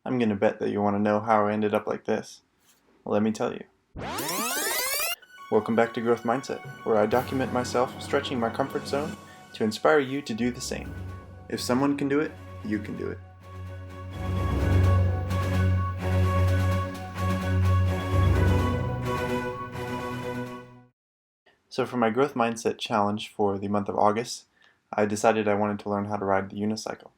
I'm gonna bet that you want to know how I ended up like this. Well, let me tell you. Welcome back to Growth Mindset, where I document myself stretching my comfort zone to inspire you to do the same. If someone can do it, you can do it. So for my Growth Mindset challenge for the month of August, I decided I wanted to learn how to ride the unicycle.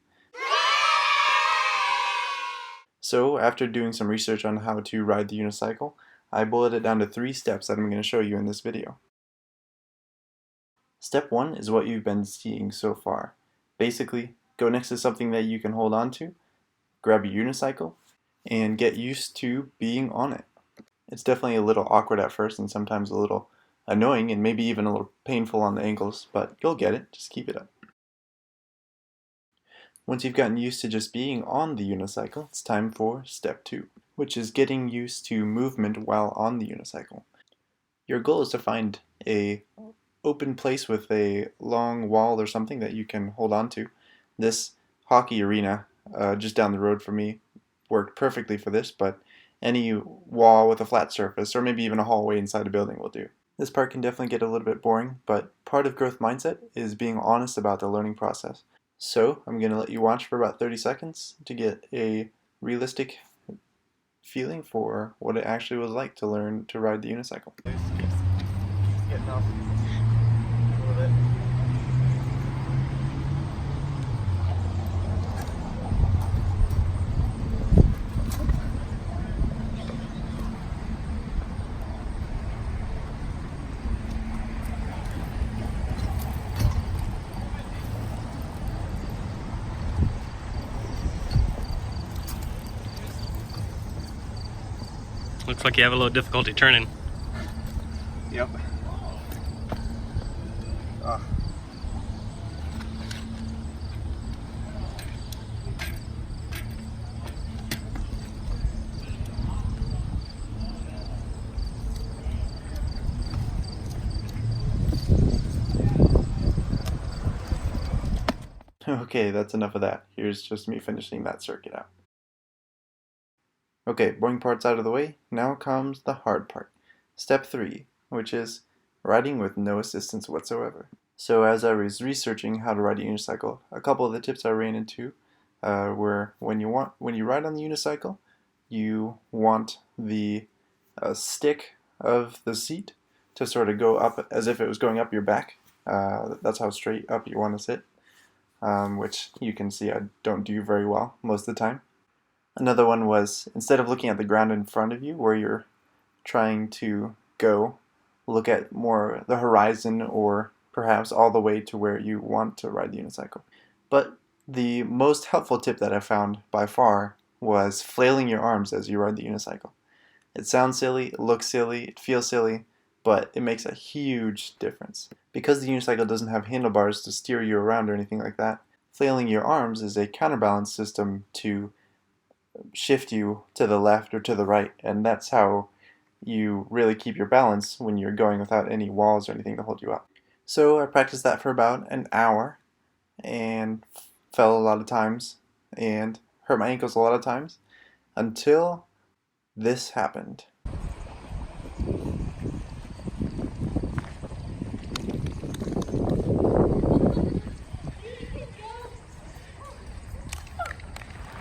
So after doing some research on how to ride the unicycle, I boiled it down to 3 steps that I'm going to show you in this video. Step 1 is what you've been seeing so far. Basically, go next to something that you can hold on to, grab a unicycle, and get used to being on it. It's definitely a little awkward at first and sometimes a little annoying and maybe even a little painful on the ankles, but you'll get it, just keep it up. Once you've gotten used to just being on the unicycle, it's time for step 2, which is getting used to movement while on the unicycle. Your goal is to find a open place with a long wall or something that you can hold on to. This hockey arena just down the road from me worked perfectly for this, but any wall with a flat surface or maybe even a hallway inside a building will do. This part can definitely get a little bit boring, but part of growth mindset is being honest about the learning process. So I'm going to let you watch for about 30 seconds to get a realistic feeling for what it actually was like to learn to ride the unicycle. Getting off a little bit. Looks like you have a little difficulty turning. Yep. Okay, that's enough of that. Here's just me finishing that circuit out. Okay, boring part's out of the way. Now comes the hard part. Step 3, which is riding with no assistance whatsoever. So as I was researching how to ride a unicycle, a couple of the tips I ran into were when you ride on the unicycle, you want the stick of the seat to sort of go up as if it was going up your back. That's how straight up you want to sit, which you can see I don't do very well most of the time. Another one was, instead of looking at the ground in front of you where you're trying to go, look at more the horizon or perhaps all the way to where you want to ride the unicycle. But the most helpful tip that I found by far was flailing your arms as you ride the unicycle. It sounds silly, it looks silly, it feels silly, but it makes a huge difference. Because the unicycle doesn't have handlebars to steer you around or anything like that, flailing your arms is a counterbalance system to shift you to the left or to the right, and that's how you really keep your balance when you're going without any walls or anything to hold you up. So I practiced that for about an hour and fell a lot of times and hurt my ankles a lot of times until this happened.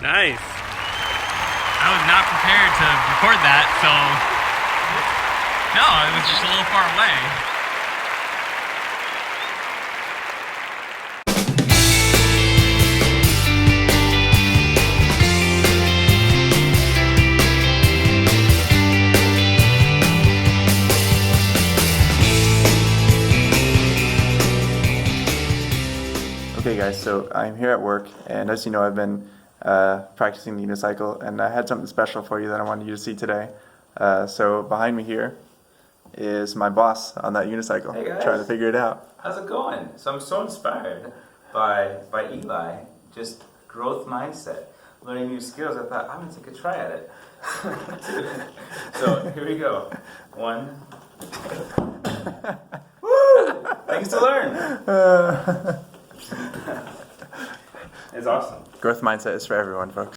Nice. I was not prepared to record that, so no, it was just a little far away. Okay guys, so I'm here at work, and as you know, I've been practicing the unicycle, and I had something special for you that I wanted you to see today. So behind me here is my boss on that unicycle, Hey guys. trying to figure it out. How's it going? So I'm so inspired by Eli, just growth mindset, learning new skills. I thought I'm gonna take a try at it. So here we go. 1. Woo! Things to learn. It's awesome. Growth mindset is for everyone, folks.